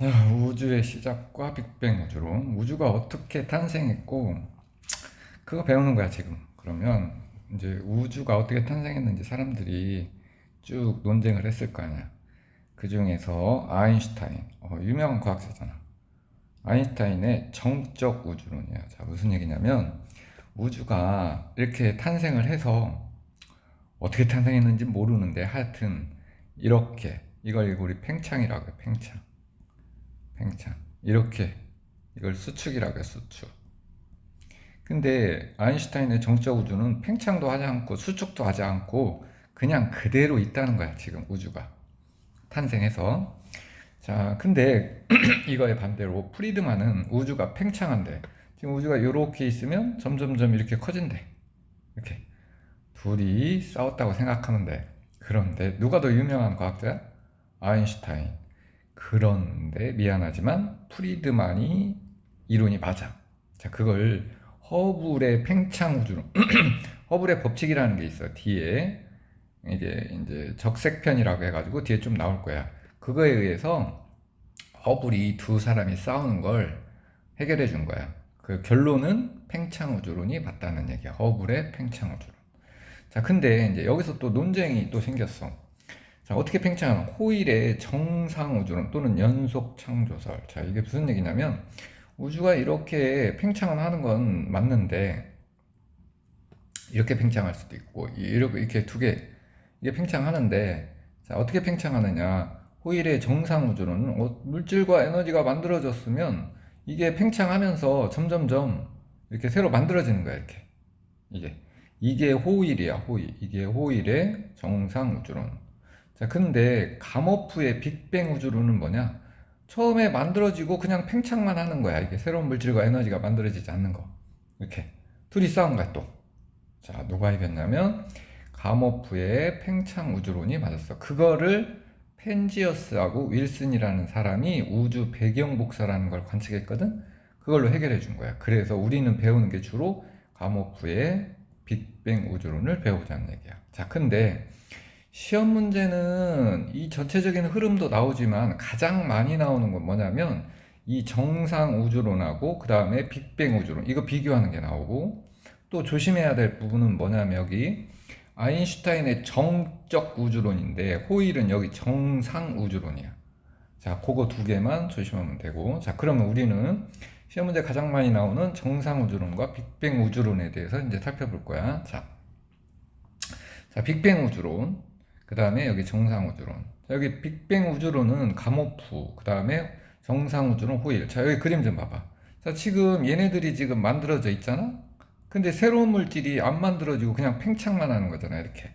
우주의 시작과 빅뱅 우주론, 우주가 어떻게 탄생했고, 그거 배우는 거야, 지금. 그러면 이제 우주가 어떻게 탄생했는지 사람들이 쭉 논쟁을 했을 거 아니야. 그 중에서 아인슈타인, 유명한 과학자잖아. 아인슈타인의 정적 우주론이야. 자, 무슨 얘기냐면, 우주가 이렇게 탄생을 해서 어떻게 탄생했는지 모르는데 하여튼 이렇게, 이걸 우리 팽창이라고 해, 팽창. 팽창. 이렇게, 이걸 수축이라고 해, 수축. 근데 아인슈타인의 정적 우주는 팽창도 하지 않고 수축도 하지 않고 그냥 그대로 있다는 거야, 지금 우주가 탄생해서. 자, 근데 이거에 반대로 프리드만은 우주가 팽창한데, 지금 우주가 이렇게 있으면 점점점 이렇게 커진대. 이렇게 둘이 싸웠다고 생각하면 돼. 그런데 누가 더 유명한 과학자야? 아인슈타인. 그런데 미안하지만 프리드만이 이론이 맞아. 자, 그걸 허블의 팽창 우주론, 허블의 법칙이라는 게 있어. 뒤에 이제 적색편이라고 해가지고 뒤에 좀 나올 거야. 그거에 의해서 허블이 두 사람이 싸우는 걸 해결해 준 거야. 그 결론은 팽창 우주론이 맞다는 얘기야. 허블의 팽창 우주론. 자, 근데 이제 여기서 또 논쟁이 또 생겼어. 자, 어떻게 팽창하는 호일의 정상 우주론 또는 연속 창조설. 자, 이게 무슨 얘기냐면 우주가 이렇게 팽창을 하는 건 맞는데 이렇게 팽창할 수도 있고 이렇게 두 개 이게 팽창하는데, 자, 어떻게 팽창하느냐. 호일의 정상 우주론은 물질과 에너지가 만들어졌으면 이게 팽창하면서 점점점 이렇게 새로 만들어지는 거야. 이렇게 이게 호일이야. 호일. 이게 호일의 정상 우주론. 자, 근데 가모프의 빅뱅 우주론은 뭐냐? 처음에 만들어지고 그냥 팽창만 하는 거야. 이게 새로운 물질과 에너지가 만들어지지 않는 거. 이렇게 둘이 싸운 거야 또. 자, 누가 이겼냐면 가모프의 팽창 우주론이 맞았어. 그거를 펜지어스하고 윌슨이라는 사람이 우주 배경 복사라는 걸 관측했거든. 그걸로 해결해 준 거야. 그래서 우리는 배우는 게 주로 가모프의 빅뱅 우주론을 배우자는 얘기야. 자, 근데 시험 문제는 이 전체적인 흐름도 나오지만 가장 많이 나오는 건 뭐냐면 이 정상 우주론하고 그 다음에 빅뱅 우주론, 이거 비교하는 게 나오고, 또 조심해야 될 부분은 뭐냐면 여기 아인슈타인의 정적 우주론인데 호일은 여기 정상 우주론이야. 자, 그거 두 개만 조심하면 되고. 자, 그러면 우리는 시험 문제 가장 많이 나오는 정상 우주론과 빅뱅 우주론에 대해서 이제 살펴볼 거야. 자, 빅뱅 우주론. 그 다음에 여기 정상 우주론. 자, 여기 빅뱅 우주론은 가모프. 그 다음에 정상 우주론 호일. 자, 여기 그림 좀 봐봐. 자, 지금 얘네들이 지금 만들어져 있잖아? 근데 새로운 물질이 안 만들어지고 그냥 팽창만 하는 거잖아, 이렇게.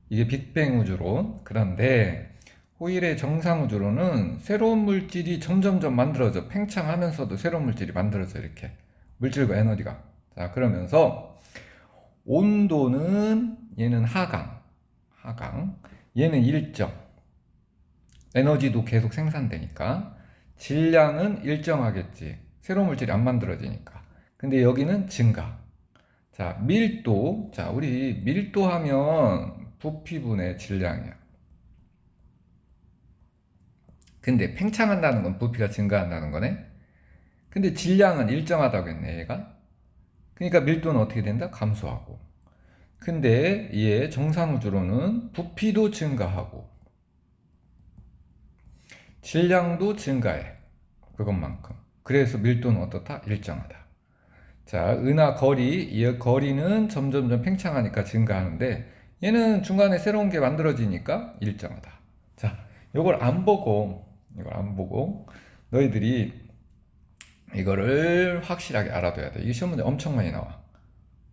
이게 빅뱅 우주론. 그런데 호일의 정상 우주론은 새로운 물질이 점점점 만들어져. 팽창하면서도 새로운 물질이 만들어져, 이렇게. 물질과 에너지가. 자, 그러면서 온도는 얘는 하강. 얘는 일정. 에너지도 계속 생산되니까. 질량은 일정하겠지. 새로운 물질이 안 만들어지니까. 근데 여기는 증가. 자, 밀도. 자, 우리 밀도 하면 부피분의 질량이야. 근데 팽창한다는 건 부피가 증가한다는 거네. 근데 질량은 일정하다고 했네, 얘가. 그러니까 밀도는 어떻게 된다? 감소하고. 근데 얘 정상우주로는 부피도 증가하고 질량도 증가해. 그것만큼. 그래서 밀도는 어떻다? 일정하다. 자, 은하 거리, 이 거리는 점점점 팽창하니까 증가하는데 얘는 중간에 새로운 게 만들어지니까 일정하다. 자, 이걸 안 보고 너희들이 이거를 확실하게 알아둬야 돼. 이게 시험 문제 엄청 많이 나와.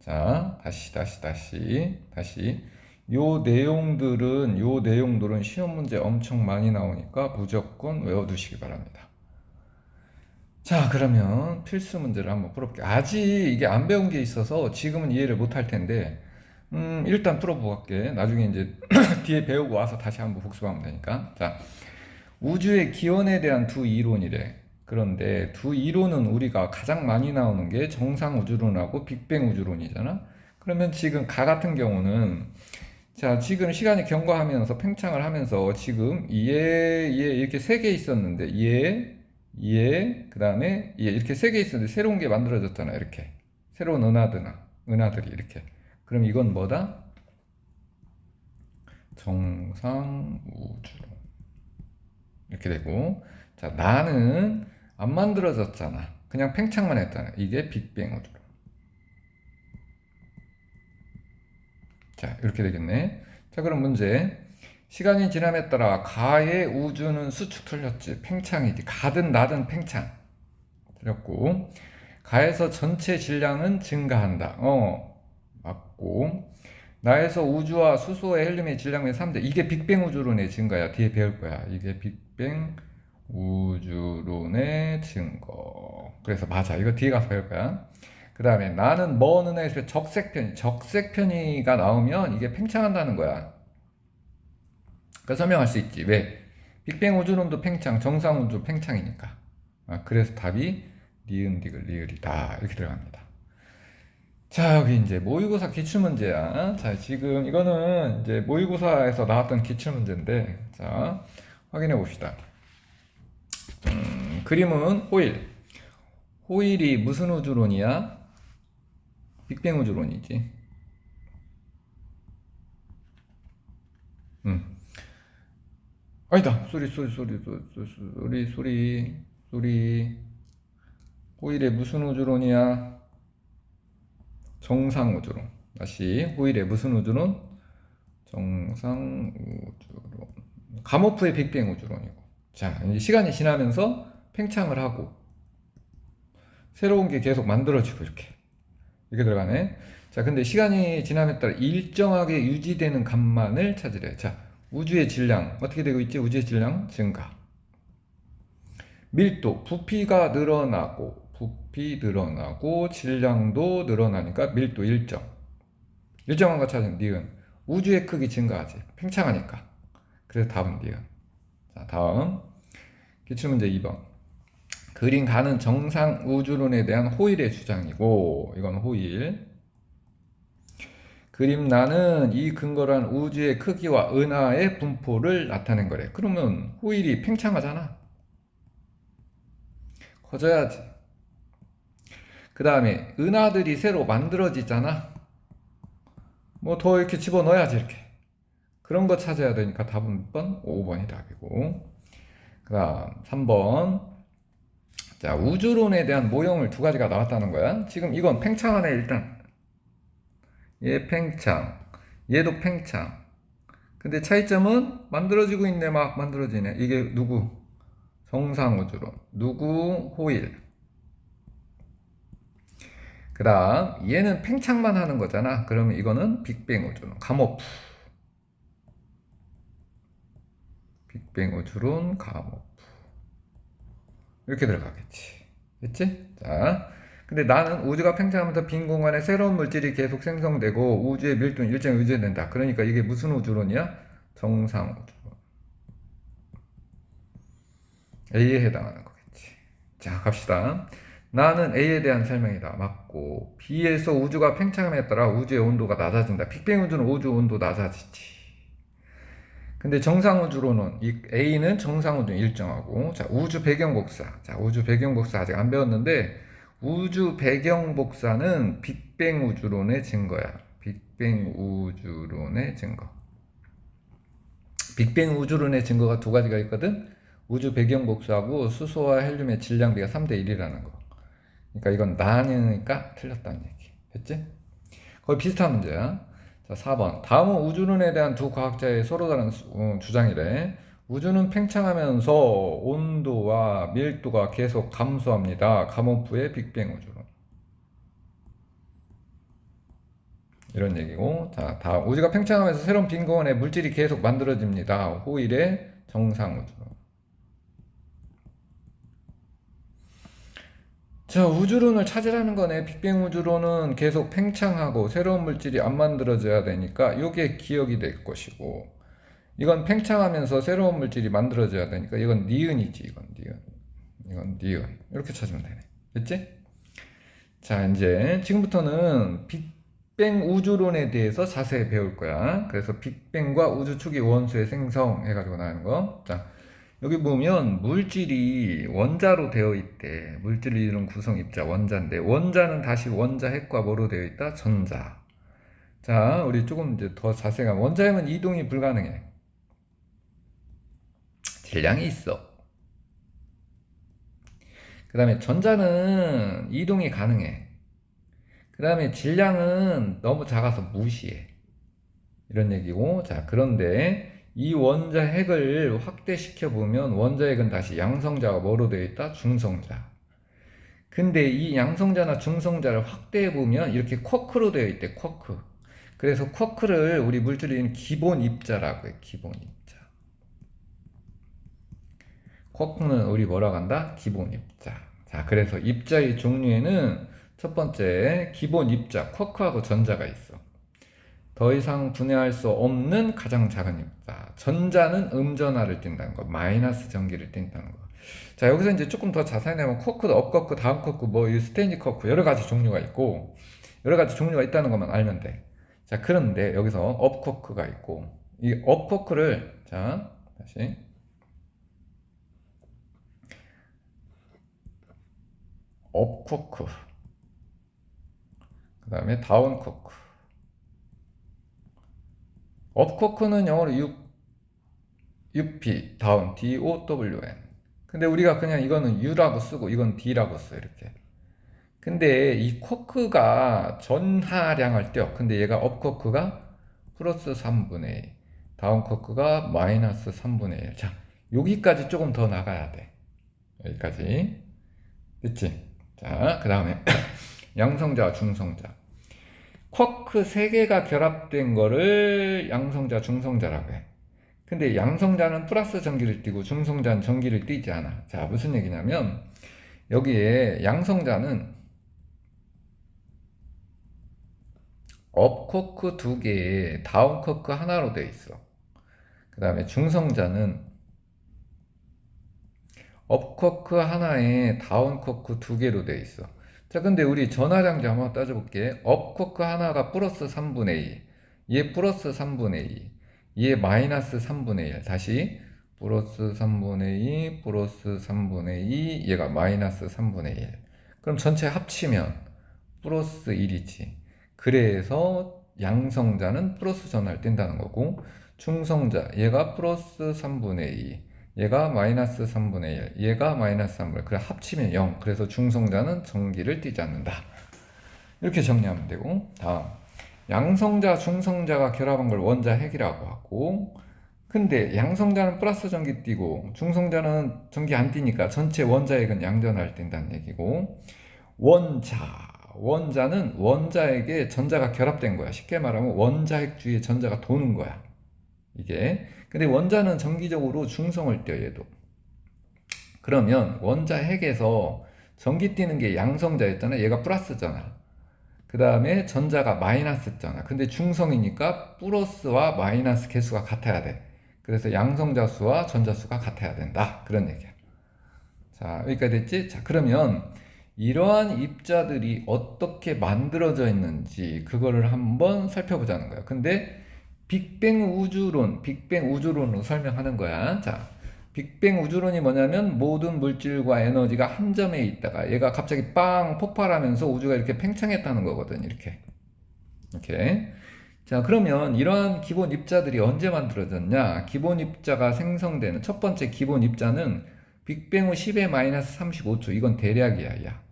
자, 다시. 요 내용들은 시험 문제 엄청 많이 나오니까 무조건 외워두시기 바랍니다. 자, 그러면 필수 문제를 한번 풀어볼게요. 아직 이게 안 배운 게 있어서 지금은 이해를 못 할 텐데, 일단 풀어보고 갈게. 나중에 이제 뒤에 배우고 와서 다시 한번 복습하면 되니까. 자, 우주의 기원에 대한 두 이론이래. 그런데 두 이론은 우리가 가장 많이 나오는 게 정상 우주론하고 빅뱅 우주론이잖아. 그러면 지금 가 같은 경우는 자, 지금 시간이 경과하면서 팽창을 하면서 지금 얘 이렇게 세 개 있었는데 그 다음에 얘 이렇게 세 개 있었는데 새로운 게 만들어졌잖아. 이렇게 새로운 은하들이 이렇게. 그럼 이건 뭐다? 정상우주론 이렇게 되고, 자, 나는 안 만들어졌잖아. 그냥 팽창만 했잖아. 이게 빅뱅 우주론. 자, 이렇게 되겠네. 자, 그럼 문제. 시간이 지남에 따라 가의 우주는 수축 틀렸지. 팽창이지. 가든 나든 팽창. 틀렸고. 가에서 전체 질량은 증가한다. 맞고. 나에서 우주와 수소의 헬륨의 질량의 3대. 이게 빅뱅 우주론의 증거야. 뒤에 배울 거야. 이게 빅뱅 우주론의 증거. 그래서 맞아. 이거 뒤에 가서 배울 거야. 그 다음에 나는 먼 은하에서 적색편이가 나오면 이게 팽창한다는 거야. 그러니까 설명할 수 있지. 왜? 빅뱅 우주론도 팽창, 정상 우주 팽창이니까. 그래서 답이 니은, 디귿, 리을이다. 이렇게 들어갑니다. 자, 여기 이제 모의고사 기출문제야. 자, 지금 이거는 이제 모의고사에서 나왔던 기출문제인데, 자, 확인해 봅시다. 그림은 호일. 호일이 무슨 우주론이야? 빅뱅 우주론이지. 아니다. 소리. 호일의 무슨 우주론이야? 정상 우주론. 다시 호일의 무슨 우주론? 정상 우주론. 가모프의 빅뱅 우주론이고. 자, 이제 시간이 지나면서 팽창을 하고 새로운 게 계속 만들어지고 이렇게 들어가네. 자, 근데 시간이 지남에 따라 일정하게 유지되는 값만을 찾으래. 자, 우주의 질량 어떻게 되고 있지? 우주의 질량 증가. 밀도 부피가 늘어나고 질량도 늘어나니까 밀도 일정한 거 찾은 니은. 우주의 크기 증가하지. 팽창하니까. 그래서 답은 니은. 자, 다음 기출문제 2번. 그림 가는 정상 우주론에 대한 호일의 주장이고, 이건 호일. 그림 나는 이 근거로 한 우주의 크기와 은하의 분포를 나타낸 거래. 그러면 호일이 팽창하잖아. 커져야지. 그 다음에 은하들이 새로 만들어지잖아. 뭐 더 이렇게 집어넣어야지 이렇게. 그런 거 찾아야 되니까 답은 몇 번? 5번이 답이고. 그 다음 3번. 자, 우주론에 대한 모형을 두 가지가 나왔다는 거야. 지금 이건 팽창하네. 일단 얘 팽창, 얘도 팽창. 근데 차이점은 만들어지고 있네. 막 만들어지네. 이게 누구? 정상 우주론. 누구? 호일. 그 다음 얘는 팽창만 하는 거잖아. 그러면 이거는 빅뱅 우주론. 가모프. 빅뱅 우주론 가모프. 이렇게 들어가겠지. 됐지? 자, 근데 나는 우주가 팽창하면서 빈 공간에 새로운 물질이 계속 생성되고 우주의 밀도는 일정히 유지된다. 그러니까 이게 무슨 우주론이야? 정상 우주론. A에 해당하는 거겠지. 자, 갑시다. 나는 A에 대한 설명이다. 맞고, B에서 우주가 팽창함에 따라 우주의 온도가 낮아진다. 빅뱅 우주는 우주 온도 낮아지지. 근데 정상 우주로는 이 A는 정상 우주는 일정하고, 자, 우주 배경 복사. 자, 우주 배경 복사 아직 안 배웠는데 우주 배경 복사는 빅뱅 우주론의 증거야. 빅뱅 우주론의 증거. 빅뱅 우주론의 증거가 두 가지가 있거든. 우주 배경 복사하고 수소와 헬륨의 질량비가 3대 1이라는 거. 그러니까 이건 나뉘니까 틀렸다는 얘기. 됐지? 거의 비슷한 문제야. 자, 4번. 다음은 우주론에 대한 두 과학자의 서로 다른 주장이래. 우주는 팽창하면서 온도와 밀도가 계속 감소합니다. 가모프의 빅뱅 우주론. 이런 얘기고. 자, 다음. 우주가 팽창하면서 새로운 빈 공간에 물질이 계속 만들어집니다. 호일의 정상 우주론. 자, 우주론을 찾으라는 거네. 빅뱅 우주론은 계속 팽창하고 새로운 물질이 안 만들어져야 되니까 이게 기억이 될 것이고, 이건 팽창하면서 새로운 물질이 만들어져야 되니까 이건 니은이지. 이건 니은. 이렇게 찾으면 되네. 됐지? 자, 이제 지금부터는 빅뱅 우주론에 대해서 자세히 배울 거야. 그래서 빅뱅과 우주 초기 원소의 생성 해가지고 나오는 거. 자, 여기 보면 물질이 원자로 되어 있대. 물질을 이루는 구성 입자 원자인데 원자는 다시 원자 핵과 뭐로 되어 있다? 전자. 자, 우리 조금 이제 더 자세히 가면 원자핵은 이동이 불가능해. 질량이 있어. 그 다음에 전자는 이동이 가능해. 그 다음에 질량은 너무 작아서 무시해. 이런 얘기고. 자, 그런데 이 원자핵을 확대시켜 보면 원자핵은 다시 양성자가 뭐로 되어 있다? 중성자. 근데 이 양성자나 중성자를 확대해 보면 이렇게 쿼크로 되어 있대. 쿼크. 그래서 쿼크를 우리 물질인 기본 입자라고 해. 기본 입자. 쿼크는 우리 뭐라고 한다? 기본 입자. 자, 그래서 입자의 종류에는 첫 번째 기본 입자 쿼크하고 전자가 있어. 더 이상 분해할 수 없는 가장 작은 입자. 전자는 음전하를 띈다는 거. 마이너스 전기를 띈다는 거. 자, 여기서 이제 조금 더 자세히 내면 쿼크, 업 쿼크, 다운 쿼크, 뭐 이 스테인지 쿼크 여러 가지 종류가 있고 여러 가지 종류가 있다는 것만 알면 돼. 자, 그런데 여기서 업 쿼크가 있고 이 업 쿼크를 자, 다시 업 쿼크 그 다음에 다운 쿼크. 업 쿼크는 영어로 UP, 다운, DOWN. 근데 우리가 그냥 이거는 U라고 쓰고 이건 D라고 써 이렇게. 근데 이 쿼크가 전하량을 떼어. 근데 얘가 업 쿼크가 플러스 3분의 1, 다운 쿼크가 마이너스 3분의 1. 자, 여기까지 조금 더 나가야 돼. 여기까지. 됐지? 자, 그 다음에 양성자, 중성자. 쿼크 3개가 결합된 거를 양성자, 중성자라고 해. 근데 양성자는 플러스 전기를 띠고 중성자는 전기를 띠지 않아. 자, 무슨 얘기냐면 여기에 양성자는 업 쿼크 2개에 다운 쿼크 하나로 되어 있어. 그 다음에 중성자는 업 쿼크 하나에 다운 쿼크 2개로 되어 있어. 자, 근데 우리 전하량자 한번 따져볼게. 업 쿼크 하나가 플러스 3분의 2, 얘 플러스 3분의 2, 얘 마이너스 3분의 1. 다시 플러스 3분의 2, 플러스 3분의 2, 얘가 마이너스 3분의 1. 그럼 전체 합치면 플러스 1이지. 그래서 양성자는 플러스 전하를 띈다는 거고 중성자 얘가 플러스 3분의 2, 얘가 마이너스 3분의 1, 얘가 마이너스 3분의 1. 그래 합치면 0. 그래서 중성자는 전기를 띠지 않는다. 이렇게 정리하면 되고 다음 양성자, 중성자가 결합한 걸 원자핵이라고 하고 근데 양성자는 플러스 전기 띠고 중성자는 전기 안 띠니까 전체 원자핵은 양전하를 띈다는 얘기고 원자는 원자에게 전자가 결합된 거야. 쉽게 말하면 원자핵 주위에 전자가 도는 거야. 이게. 근데 원자는 정기적으로 중성을 띄어 얘도. 그러면 원자핵에서 전기 띄는 게 양성자였잖아. 얘가 플러스잖아. 그 다음에 전자가 마이너스잖아. 근데 중성이니까 플러스와 마이너스 개수가 같아야 돼. 그래서 양성자 수와 전자 수가 같아야 된다. 그런 얘기야. 자, 여기까지 됐지? 자, 그러면 이러한 입자들이 어떻게 만들어져 있는지 그거를 한번 살펴보자는 거야. 근데 빅뱅 우주론으로 설명하는 거야. 자, 빅뱅 우주론이 뭐냐면 모든 물질과 에너지가 한 점에 있다가 얘가 갑자기 빵 폭발하면서 우주가 이렇게 팽창했다는 거거든. 이렇게. 자, 그러면 이러한 기본 입자들이 언제 만들어졌냐? 기본 입자가 생성되는 첫 번째 기본 입자는 빅뱅 후 10의 마이너스 35초. 이건 대략이야, 야.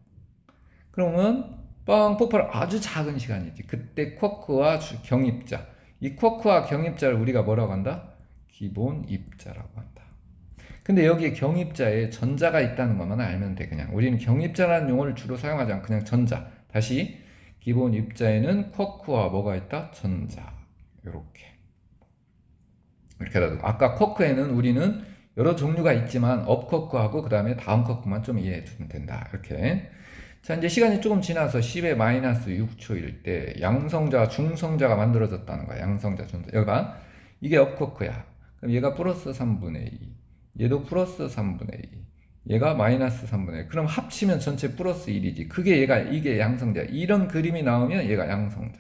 그러면 빵 폭발 아주 작은 시간이지. 그때 쿼크와 경입자. 이 쿼크와 경입자를 우리가 뭐라고 한다? 기본 입자라고 한다. 근데 여기에 경입자에 전자가 있다는 것만 알면 돼. 그냥 우리는 경입자라는 용어를 주로 사용하지 않고 그냥 전자. 다시 기본 입자에는 쿼크와 뭐가 있다? 전자. 요렇게 놔두고 아까 쿼크에는 우리는 여러 종류가 있지만 업 쿼크하고 그 다음에 다운 쿼크만 좀 이해해 두면 된다. 이렇게. 자, 이제 시간이 조금 지나서 10의 마이너스 6초일 때 양성자, 중성자가 만들어졌다는 거야. 양성자, 중성자. 여기 봐. 이게 업 쿼크야. 그럼 얘가 플러스 3분의 2. 얘도 플러스 3분의 2. 얘가 마이너스 3분의 1. 그럼 합치면 전체 플러스 1이지. 이게 양성자. 이런 그림이 나오면 얘가 양성자.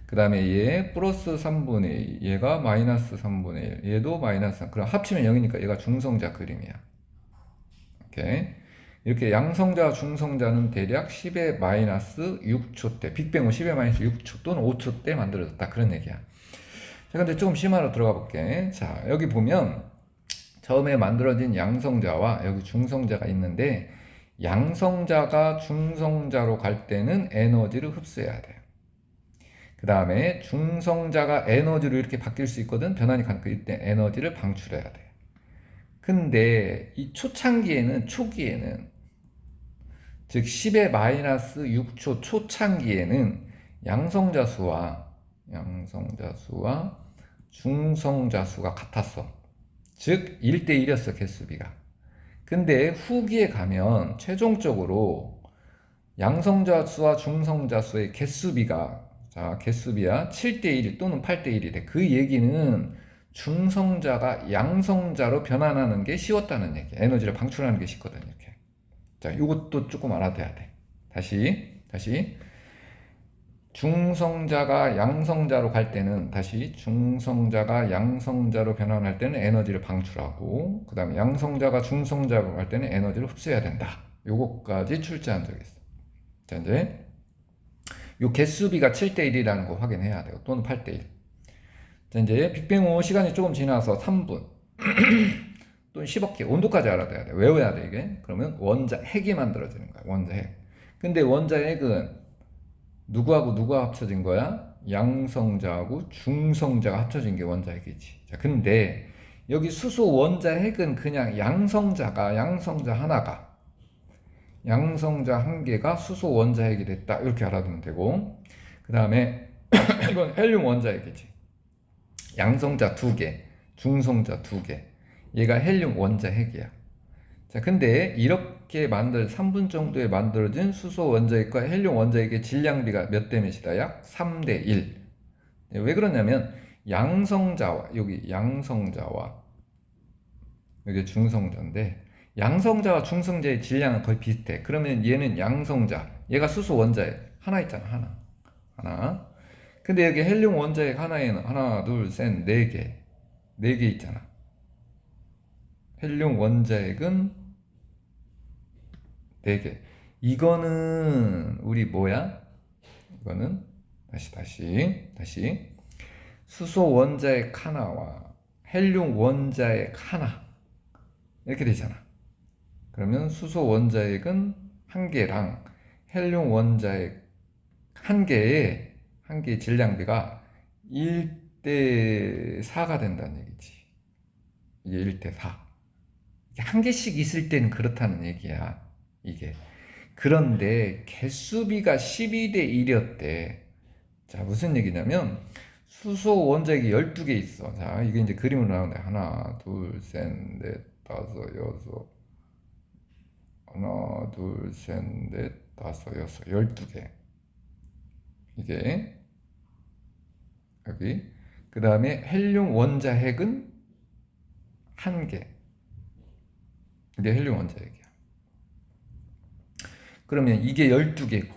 그 다음에 얘 플러스 3분의 2, 얘가 마이너스 3분의 1, 얘도 마이너스 3. 그럼 합치면 0이니까 얘가 중성자 그림이야. 오케이. 이렇게 양성자, 중성자는 대략 10의 마이너스 6초 때, 빅뱅은 10의 마이너스 6초 또는 5초 때 만들어졌다. 그런 얘기야. 자, 근데 조금 심화로 들어가 볼게. 자, 여기 보면 처음에 만들어진 양성자와 여기 중성자가 있는데, 양성자가 중성자로 갈 때는 에너지를 흡수해야 돼요. 그 다음에 중성자가 에너지로 이렇게 바뀔 수 있거든. 변환이 가능해. 이때 에너지를 방출해야 돼. 근데 이 초창기에는, 초기에는, 즉 10의 마이너스 6초 초창기에는 양성자수와 중성자수가 같았어. 즉 1대1이었어, 개수비가. 근데 후기에 가면 최종적으로 양성자수와 중성자수의 개수비가, 자, 개수비야 7대1 또는 8대1이 돼. 그 얘기는 중성자가 양성자로 변환하는 게 쉬웠다는 얘기야. 에너지를 방출하는 게 쉽거든, 이렇게. 자, 이것도 조금 알아둬야 돼. 다시. 중성자가 양성자로 갈 때는, 중성자가 양성자로 변환할 때는 에너지를 방출하고, 그 다음에 양성자가 중성자로 갈 때는 에너지를 흡수해야 된다. 요거까지 출제한 적이 있어. 자, 이제 요 개수비가 7대1이라는 거 확인해야 돼요. 또는 8대1. 자, 이제 빅뱅 후 시간이 조금 지나서 3분 또는 10억 개, 온도까지 알아둬야 돼. 외워야 돼, 이게. 그러면 원자 핵이 만들어지는 거야. 원자 핵. 근데 원자 핵은 누구하고 누가 합쳐진 거야? 양성자하고 중성자가 합쳐진 게 원자 핵이지. 자, 근데 여기 수소 원자 핵은 그냥 양성자 하나가, 양성자 한 개가 수소 원자 핵이 됐다. 이렇게 알아두면 되고, 그 다음에 이건 헬륨 원자 핵이지. 양성자 2개, 중성자 2개. 얘가 헬륨 원자 핵이야. 자, 근데 이렇게 3분 정도에 만들어진 수소 원자핵과 헬륨 원자핵의 질량비가 몇 대 몇이다? 약 3대 1. 왜 그러냐면 여기 양성자와 여기 중성자인데, 양성자와 중성자의 질량은 거의 비슷해. 그러면 얘는 양성자, 얘가 수소 원자핵 하나 있잖아, 하나. 근데 여기 헬륨 원자핵 하나에는 하나, 둘, 셋, 네 개 있잖아. 헬륨 원자핵은 4개. 이거는 우리 뭐야? 이거는 다시 수소 원자핵 하나와 헬륨 원자핵 하나 이렇게 되잖아. 그러면 수소 원자핵은 1개랑 헬륨 원자핵 1개의 질량비가 1대 4가 된다는 얘기지. 이게 1대 4. 한 개씩 있을 때는 그렇다는 얘기야, 이게. 그런데 개수비가 12대 1이었대. 자, 무슨 얘기냐면 수소 원자핵이 12개 있어. 자, 이게 이제 그림으로 나오는데 하나, 둘, 셋, 넷, 다섯, 여섯. 하나, 둘, 셋, 넷, 다섯, 여섯. 12개. 이게 여기. 그 다음에 헬륨 원자핵은 1개. 이게 헬륨 원자핵이야. 그러면 이게 12개고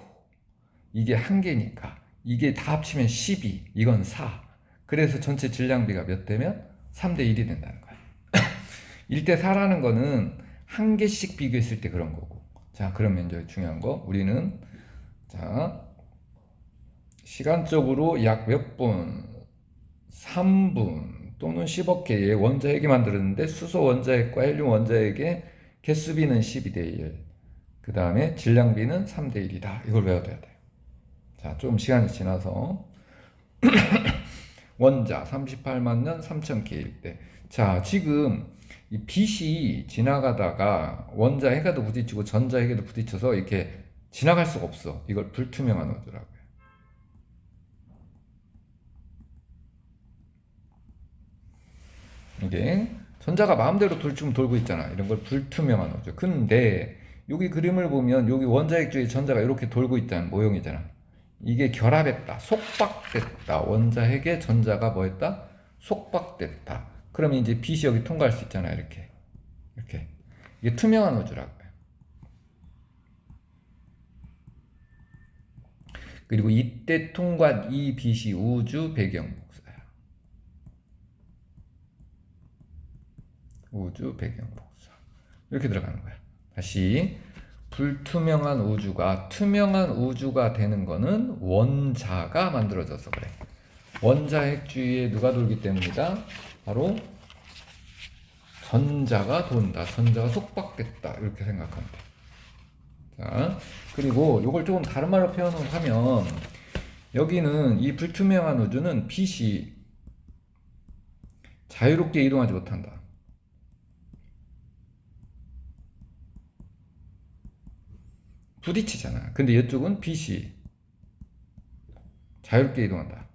이게 1개니까 이게 다 합치면 12, 이건 4. 그래서 전체 질량비가 몇 대면? 3대 1이 된다는 거야. 1대 4라는 거는 1개씩 비교했을 때 그런 거고. 자, 그러면 이제 중요한 거, 우리는 자, 시간적으로 약 몇 분? 3분 또는 10억 개의 원자핵이 만들었는데 수소 원자핵과 헬륨 원자핵의 개수비는 12대 1. 그 다음에 질량비는 3대 1이다. 이걸 외워둬야 돼. 자, 좀 시간이 지나서 원자 38만 년 3천 K일 때. 자, 지금 이 빛이 지나가다가 원자핵에도 부딪히고 전자핵에도 부딪혀서 이렇게 지나갈 수가 없어. 이걸 불투명한 우주라고요. 이게 전자가 마음대로 돌고 있잖아. 이런 걸 불투명한 우주. 근데 여기 그림을 보면 여기 원자핵 주위에 전자가 이렇게 돌고 있다는 모형이잖아. 이게 결합했다, 속박됐다. 원자핵의 전자가 뭐 했다? 속박됐다. 그러면 이제 빛이 여기 통과할 수 있잖아. 이렇게 이게 투명한 우주라고요. 그리고 이때 통과한 이 빛이 우주 배경 복사야. 우주 배경 복사. 이렇게 들어가는 거야. 다시 불투명한 우주가 투명한 우주가 되는 거는 원자가 만들어져서 그래. 원자 핵주위에 누가 돌기 때문이다? 바로 전자가 돈다. 전자가 속박됐다. 이렇게 생각하면 돼. 자, 그리고 이걸 조금 다른 말로 표현을 하면 여기는 이 불투명한 우주는 빛이 자유롭게 이동하지 못한다. 부딪히잖아. 근데 이쪽은 빛이 자유롭게 이동한다.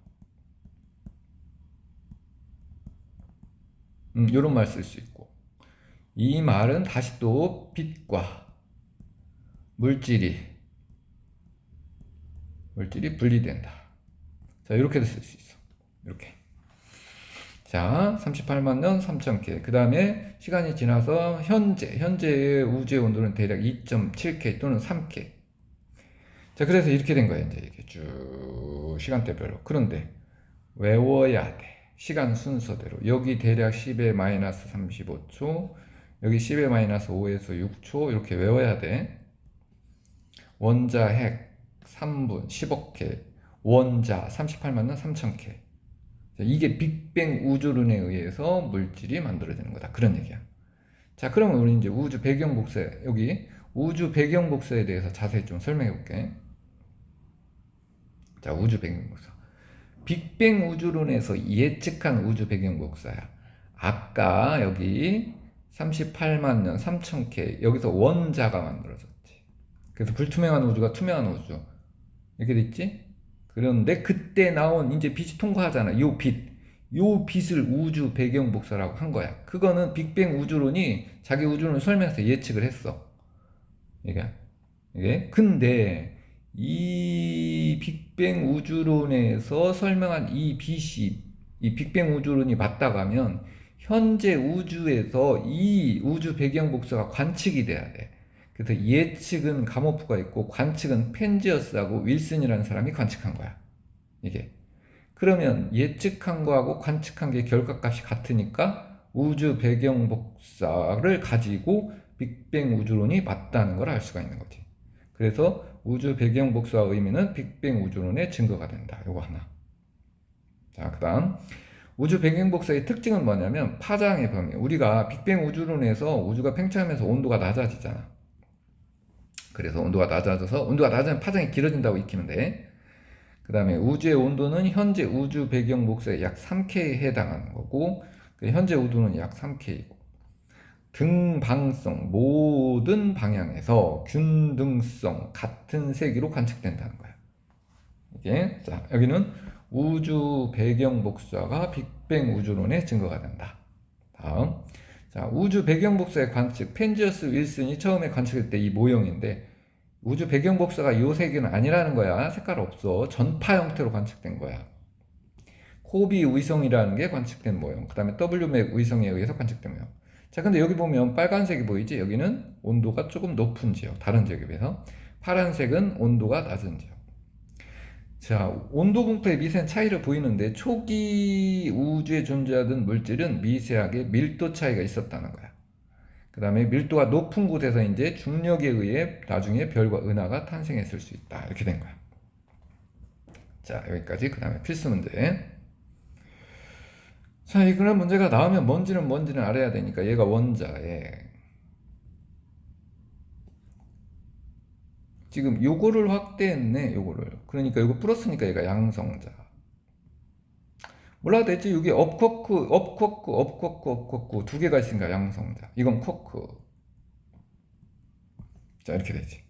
이런 말 쓸 수 있고, 이 말은 다시 또 빛과 물질이 분리된다. 자, 이렇게도 쓸 수 있어. 이렇게. 자, 38만 년 3,000K. 그 다음에 시간이 지나서 현재의 우주의 온도는 대략 2.7K 또는 3K. 자, 그래서 이렇게 된 거야. 이제 이게 쭉 시간대별로. 그런데 외워야 돼. 시간 순서대로. 여기 대략 10의 마이너스 35초, 여기 10의 마이너스 5에서 6초 이렇게 외워야 돼. 원자 핵 3분 10억 K, 원자 38만 년 3,000K. 이게 빅뱅 우주론에 의해서 물질이 만들어지는 거다. 그런 얘기야. 자, 그러면 우리 이제 우주 배경 복사에 여기 우주 배경 복사에 대해서 자세히 좀 설명해 볼게. 자, 우주 배경 복사. 빅뱅 우주론에서 예측한 우주 배경 복사야. 아까 여기 38만 년 3,000K 여기서 원자가 만들어졌지. 그래서 불투명한 우주가 투명한 우주 이렇게 됐지? 그런데 그때 나온 이제 빛이 통과하잖아. 요 빛을 우주 배경 복사라고 한 거야. 그거는 빅뱅 우주론이 자기 우주론을 설명해서 예측을 했어. 이게 근데 이 빅뱅 우주론에서 설명한 이 빛이 이 빅뱅 우주론이 맞다고 하면 현재 우주에서 이 우주 배경 복사가 관측이 돼야 돼. 그래서 예측은 가모프가 있고 관측은 펜지어스하고 윌슨이라는 사람이 관측한 거야. 이게. 그러면 예측한 거하고 관측한 게 결과값이 같으니까 우주 배경 복사를 가지고 빅뱅 우주론이 맞다는 걸 알 수가 있는 거지. 그래서 우주 배경 복사의 의미는 빅뱅 우주론의 증거가 된다. 요거 하나. 자, 그 다음 우주 배경 복사의 특징은 뭐냐면 파장의 범위. 우리가 빅뱅 우주론에서 우주가 팽창하면서 온도가 낮아지잖아. 그래서 온도가 낮아지면 파장이 길어진다고 익히면 돼. 그 다음에 우주의 온도는 현재 우주 배경 복사의 약 3K에 해당하는 거고, 현재 우주는 약 3K이고, 등방성, 모든 방향에서 균등성, 같은 세기로 관측된다는 거야. 이게, 자, 여기는 우주 배경 복사가 빅뱅 우주론의 증거가 된다. 다음. 자, 우주 배경 복사의 관측. 펜지어스 윌슨이 처음에 관측할 때 이 모형인데, 우주 배경 복사가 이 색은 아니라는 거야. 색깔 없어. 전파 형태로 관측된 거야. 코비 위성이라는 게 관측된 모형. 그 다음에 WMAP 위성에 의해서 관측된 모형. 자, 근데 여기 보면 빨간색이 보이지? 여기는 온도가 조금 높은 지역. 다른 지역에 비해서. 파란색은 온도가 낮은 지역. 자, 온도 분포의 미세한 차이를 보이는데 초기 우주에 존재하던 물질은 미세하게 밀도 차이가 있었다는 거야. 그 다음에 밀도가 높은 곳에서 이제 중력에 의해 나중에 별과 은하가 탄생했을 수 있다. 이렇게 된 거야. 자, 여기까지. 그 다음에 필수 문제. 자, 이런 문제가 나오면 뭔지는 알아야 되니까 얘가 원자에 지금 요거를 확대했네. 요거를. 그러니까 요거 플러스니까 얘가 양성자. 몰라도 됐지. 여기 업쿼크 두 개가 있으니까 양성자. 이건 쿼크. 자, 이렇게 되지.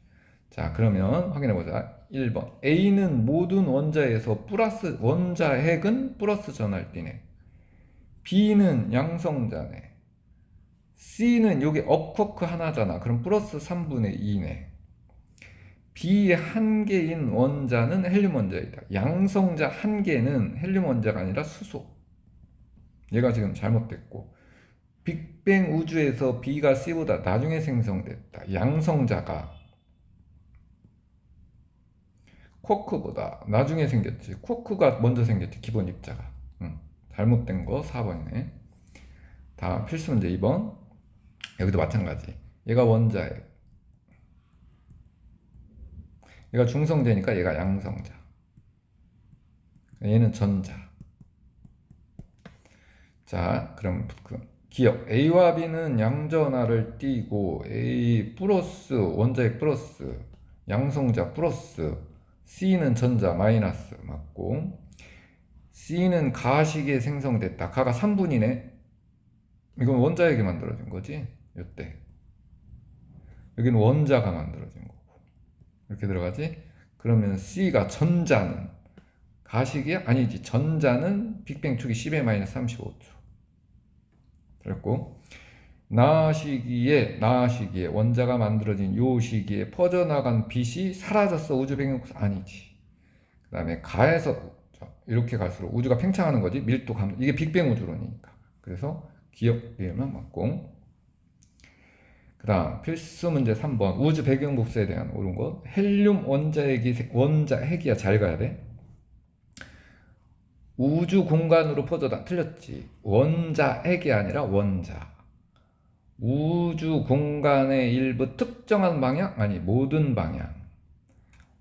자, 그러면 확인해 보자. 1번. A는 모든 원자에서 플러스 원자 핵은 플러스 전하를 띠네. B는 양성자네. C는 여기 업쿼크 하나잖아. 그럼 플러스 3분의 2네. B 한 개인 원자는 헬륨 원자이다. 양성자 한 개는 헬륨 원자가 아니라 수소. 얘가 지금 잘못됐고, 빅뱅 우주에서 B가 C보다 나중에 생성됐다. 양성자가 쿼크보다 나중에 생겼지. 쿼크가 먼저 생겼지, 기본 입자가. 잘못된 거 4번이네. 다음 필수 문제 2번. 여기도 마찬가지. 얘가 원자핵, 얘가 중성자니까 얘가 양성자, 얘는 전자. 자, 그럼 기억 A와 B는 양전하를 띄고 A 플러스 원자핵 플러스 양성자 플러스 C는 전자 마이너스 맞고, C는 가식에 생성됐다. 가가 3분이네. 이건 원자핵이 만들어진 거지. 이때 여기는 원자가 만들어진 거고 이렇게 들어가지. 그러면 C가 전자는 가식이야? 아니지. 전자는 빅뱅 초기 10의 35초 그랬고, 나시기에 원자가 만들어진 요 시기에 퍼져나간 빛이 사라졌어. 우주 배경 아니지. 그 다음에 가에서 이렇게 갈수록 우주가 팽창하는 거지. 밀도 감도, 이게 빅뱅 우주론이니까. 그래서 기억에만 맞고. 그 다음 필수 문제 3번 우주 배경 복사에 대한 옳은 것. 헬륨 원자핵이야. 잘 가야 돼. 우주 공간으로 퍼져다. 틀렸지. 원자핵이 아니라 원자. 우주 공간의 일부 특정한 방향? 아니, 모든 방향.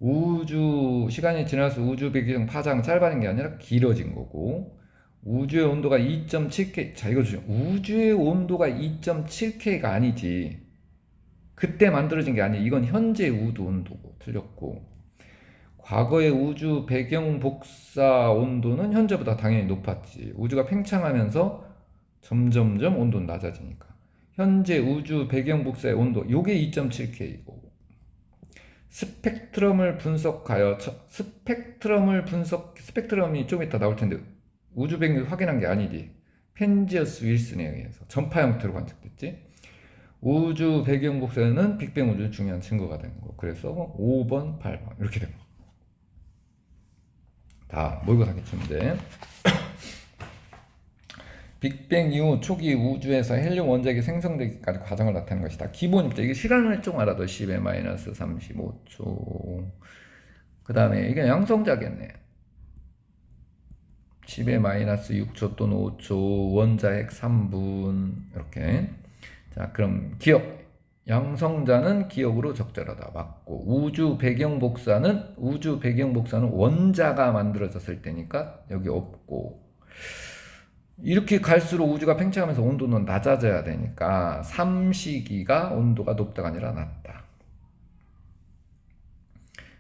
우주 시간이 지나서 우주 배경 파장 짧아진 게 아니라 길어진 거고, 우주의 온도가 2.7K. 자, 이거 주죠. 우주의 온도가 2.7K가 아니지. 그때 만들어진 게 아니. 이건 현재 우주 온도고. 틀렸고, 과거의 우주 배경 복사 온도는 현재보다 당연히 높았지. 우주가 팽창하면서 점점점 온도는 낮아지니까. 현재 우주 배경 복사의 온도, 요게 2.7K이고, 스펙트럼을 분석하여 스펙트럼이 좀 이따 나올 텐데 우주 배경 확인한 게 아니지. 펜지어스 윌슨에 의해서 전파 형태로 관측됐지. 우주 배경 복사는 빅뱅 우주 중요한 증거가 되는 거. 그래서 5번, 8번 이렇게 된 거. 다 모의고사 기출 문제. 빅뱅 이후 초기 우주에서 헬륨 원자핵이 생성되기까지 과정을 나타내는 것이다. 기본 입자. 이게 시간을 좀 알아도 10의 35초. 그 다음에 이게 양성자겠네. 10의 6초 또는 5초. 원자핵 3분. 이렇게. 자, 그럼 기억. 양성자는 기억으로 적절하다. 맞고. 우주 배경 복사는 원자가 만들어졌을 때니까 여기 없고. 이렇게 갈수록 우주가 팽창하면서 온도는 낮아져야 되니까 3시기가 온도가 높다가 아니라 낮다.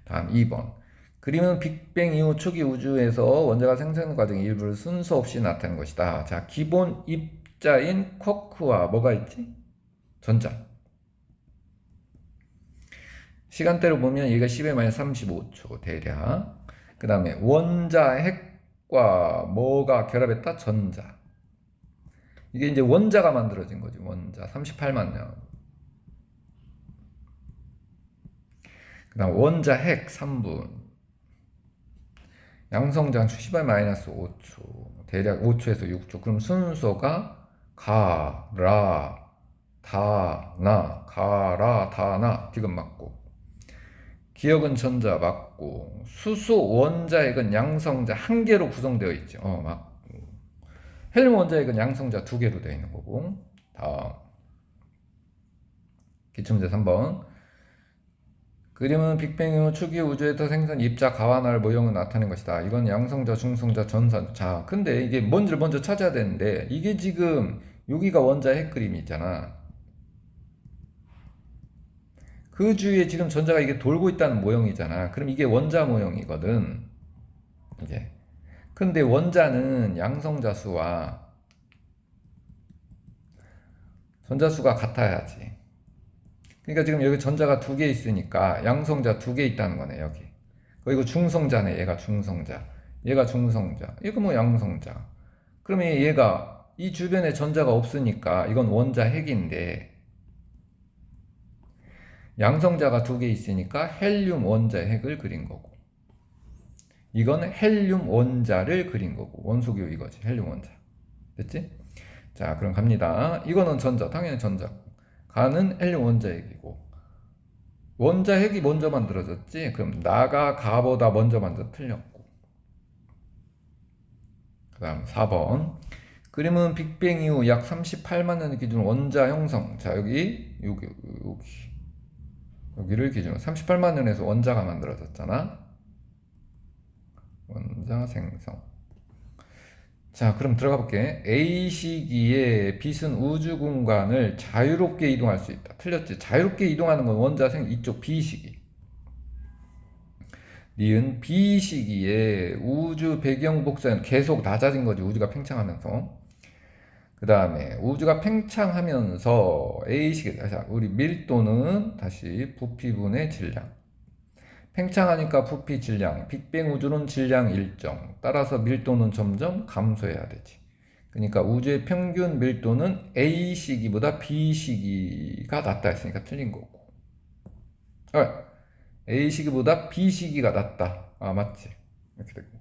다음 2번. 그림은 빅뱅 이후 초기 우주에서 원자가 생성되는 과정의 일부를 순서 없이 나타낸 것이다. 자, 기본 입자인 쿼크와 뭐가 있지? 전자. 시간대로 보면 얘가 10의 35초 대략. 그 다음에 원자핵과 뭐가 결합했다? 전자. 이게 이제 원자가 만들어진 거지. 원자 38만 년. 그 다음 원자핵 3분. 양성장 10의 5초. 대략 5초에서 6초. 그럼 순서가 가라 다나 디귿 맞고, 기억은 전자 맞고, 수소 원자핵은 양성자 1개로 구성되어 있죠. 맞고, 헬륨 원자핵은 양성자 2개로 되어 있는 거고. 다음 기출문제 3번. 그림은 빅뱅 이후 초기 우주에서 생성 입자 가와날 모형을 나타낸 것이다. 이건 양성자, 중성자, 전사. 자, 근데 이게 뭔지를 먼저 찾아야 되는데, 이게 지금 여기가 원자핵 그림이 있잖아. 그 주위에 지금 전자가 이게 돌고 있다는 모형이잖아. 그럼 이게 원자 모형이거든. 이게. 근데 원자는 양성자 수와 전자 수가 같아야지. 그러니까 지금 여기 전자가 2개 있으니까 양성자 2개 있다는 거네, 여기. 그리고 중성자네, 얘가 중성자. 얘가 중성자. 이거 뭐 양성자. 그러면 얘가 이 주변에 전자가 없으니까 이건 원자핵인데, 양성자가 2개 있으니까 헬륨 원자핵을 그린 거고, 이건 헬륨 원자를 그린 거고, 원소기호 이거지. 헬륨 원자. 됐지? 자, 그럼 갑니다. 이거는 전자, 당연히 전자. 가는 헬륨 원자핵이고, 원자 핵이 먼저 만들어졌지. 그럼 나가 가보다 먼저 틀렸고. 그 다음 4번. 그림은 빅뱅 이후 약 38만 년을 기준으로 원자 형성. 자, 여기를 기준으로 38만 년에서 원자가 만들어졌잖아. 원자 생성. 자, 그럼 들어가 볼게. A 시기에 빛은 우주 공간을 자유롭게 이동할 수 있다. 틀렸지? 자유롭게 이동하는 건 원자 생 이쪽 B 시기. 니은 B 시기에 우주 배경 복사는 계속 낮아진 거지. 우주가 팽창하면서. 그 다음에 우주가 팽창하면서 A 시기. 자, 우리 밀도는 다시 부피분의 질량. 팽창하니까 부피 질량, 빅뱅 우주론 질량 일정. 따라서 밀도는 점점 감소해야 되지. 그러니까 우주의 평균 밀도는 A 시기보다 B 시기가 낮다 했으니까 틀린 거고. A 시기보다 B 시기가 낮다. 아, 맞지. 이렇게 되고.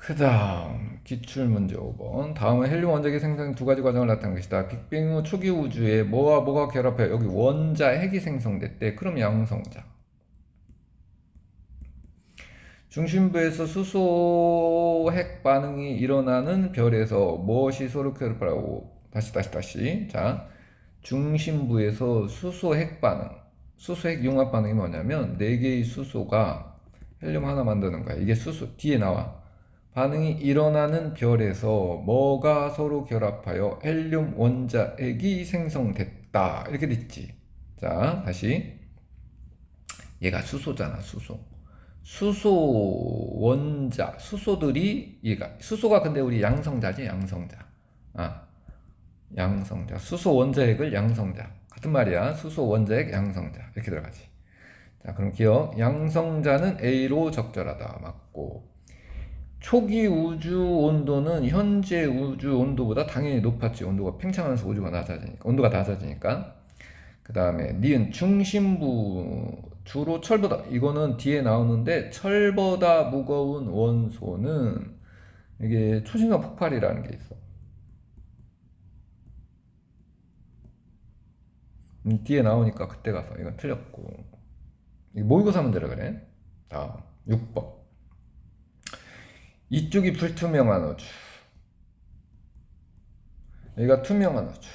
그 다음 기출문제 5번. 다음은 헬륨 원자기 생성 두 가지 과정을 나타낸 것이다. 빅뱅 후 초기 우주에 뭐와 뭐가 결합해 여기 원자 핵이 생성됐대. 그럼 양성자. 중심부에서 수소 핵 반응이 일어나는 별에서 무엇이 서로 결합하고 다시. 자, 중심부에서 수소 핵 반응. 수소 핵 융합 반응이 뭐냐면 4개의 수소가 헬륨 하나 만드는 거야. 이게 수소 뒤에 나와. 반응이 일어나는 별에서 뭐가 서로 결합하여 헬륨 원자핵이 생성됐다. 이렇게 됐지. 자, 다시. 얘가 수소잖아, 수소. 수소 원자, 수소들이 수소가 근데 우리 양성자지, 양성자. 양성자. 수소 원자핵을 양성자. 같은 말이야. 수소 원자핵 양성자. 이렇게 들어가지. 자, 그럼 기억. 양성자는 A로 적절하다. 맞고. 초기 우주 온도는 현재 우주 온도보다 당연히 높았지. 온도가 팽창하면서 온도가 낮아지니까. 그 다음에 니은 중심부 주로 철보다, 이거는 뒤에 나오는데 철보다 무거운 원소는 이게 초신성 폭발이라는 게 있어. 뒤에 나오니까 그때 가서 이건 틀렸고. 이게 모의고사 문제라 그래. 다음 6번. 이쪽이 불투명한 우주, 여기가 투명한 우주.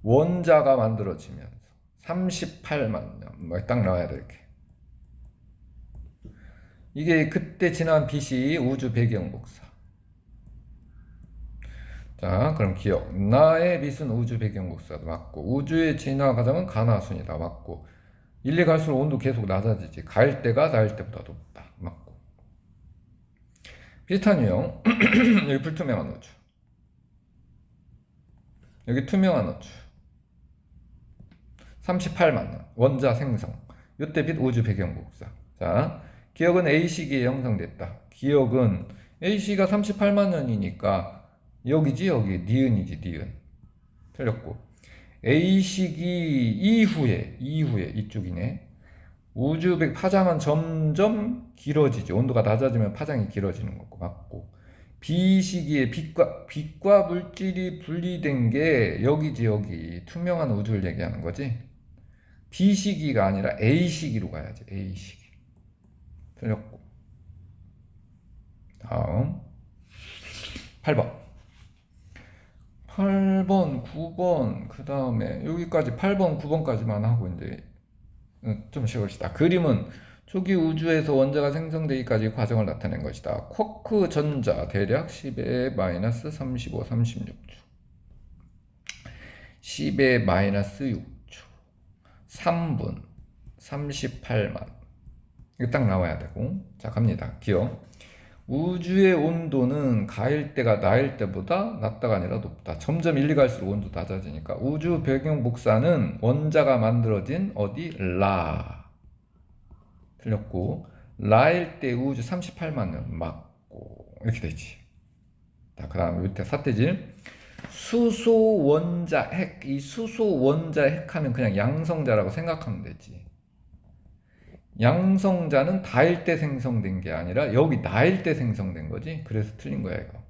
원자가 만들어지면서 38만 년, 딱 나와야 돼, 이렇게. 이게 그때 지난 빛이 우주 배경 복사. 자, 그럼 기억. 나의 빛은 우주 배경 복사도 맞고, 우주의 진화 과정은 가나순이다. 맞고, 일리 갈수록 온도 계속 낮아지지. 가일 때가 닿을 때보다 높다. 맞고. 비슷한 유형. 여기 불투명한 우주, 여기 투명한 우주. 38만 년 원자 생성. 이때 빛 우주 배경 복사. 자, 기억은 A 시기에 형성됐다. 기억은 A 시기가 38만 년이니까 여기지, 여기 니은이지, 니은. 틀렸고. A 시기 이후에 이쪽이네. 우주 파장은 점점 길어지지. 온도가 낮아지면 파장이 길어지는 거고. 맞고. B 시기에 빛과 물질이 분리된 게 여기지, 여기 투명한 우주를 얘기하는 거지. B 시기가 아니라 A 시기로 가야지. A 시기. 틀렸고. 다음 8번. 9번. 그 다음에 여기까지 8번, 9번까지만 하고 이제 좀 쉬읍시다. 그림은 초기 우주에서 원자가 생성되기까지 과정을 나타낸 것이다. 쿼크 전자 대략 10의 마이너스 35, 36주. 10의 마이너스 6주. 3분 38만. 이거 딱 나와야 되고. 자, 갑니다. 기억. 우주의 온도는 가일 때가 나일 때보다 낮다가 아니라 높다. 점점 일리 갈수록 온도 낮아지니까. 우주 배경 복사는 원자가 만들어진 어디? 라. 틀렸고. 라일 때 우주 38만 년 맞고. 이렇게 되지. 자, 그 다음 밑에 사태질. 수소 원자 핵. 이 수소 원자 핵 하면 그냥 양성자라고 생각하면 되지. 양성자는 다일 때 생성된 게 아니라 여기 나일 때 생성된 거지. 그래서 틀린 거야, 이거.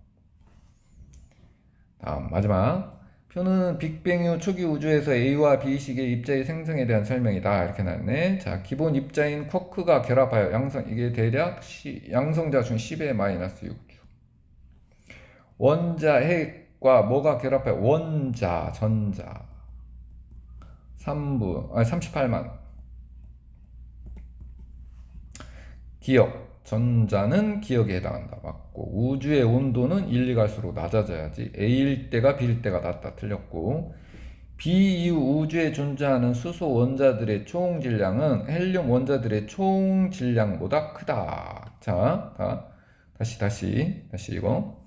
다음 마지막 표는 빅뱅 이후 초기 우주에서 A와 B식의 입자의 생성에 대한 설명이다. 이렇게 나왔네. 자, 기본 입자인 쿼크가 결합하여 이게 대략 양성자 중 10의 마이너스 6주. 원자 핵과 뭐가 결합하여 원자 전자 38만. 기억 전자는 기억에 해당한다. 맞고 우주의 온도는 1, 2 갈수록 낮아져야지. A일 때가 B일 때가 낫다. 틀렸고 B 이후 우주에 존재하는 수소 원자들의 총 질량은 헬륨 원자들의 총 질량보다 크다. 자, 다시 이거.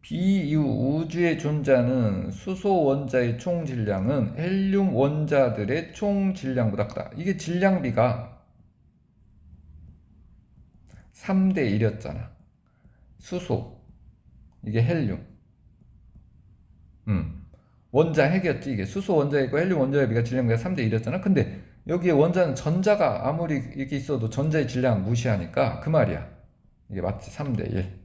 B 이후 우주에 존재하는 수소 원자의 총 질량은 헬륨 원자들의 총 질량보다 크다. 이게 질량비가 3대 1이었잖아. 수소, 이게 헬륨. 원자 핵이었지. 이게 수소 원자이고 헬륨 원자의 비가 질량비가 3대 1이었잖아. 근데 여기에 원자는 전자가 아무리 이렇게 있어도 전자의 질량은 무시하니까 그 말이야. 이게 맞지? 3대 1.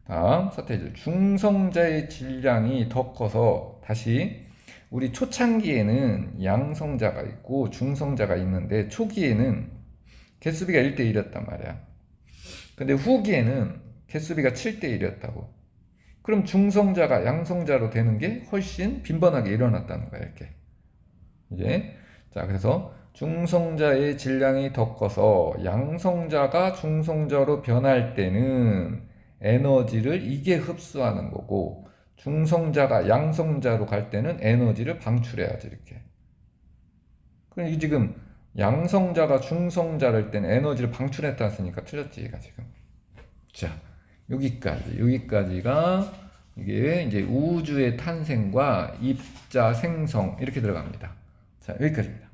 다음 서태지. 중성자의 질량이 더 커서 다시 우리 초창기에는 양성자가 있고 중성자가 있는데 초기에는 개수비가 1대 1이었단 말이야. 근데 후기에는 개수비가 7대 1이었다고. 그럼 중성자가 양성자로 되는 게 훨씬 빈번하게 일어났다는 거야, 이렇게. 이제 자, 그래서 중성자의 질량이 더 커서 양성자가 중성자로 변할 때는 에너지를 이게 흡수하는 거고 중성자가 양성자로 갈 때는 에너지를 방출해야지, 이렇게. 그럼 이게 지금 양성자가 중성자를 때는 에너지를 방출했다 했으니까 틀렸지, 얘가 지금. 자, 여기까지가 이게 이제 우주의 탄생과 입자 생성 이렇게 들어갑니다. 자, 여기까지입니다.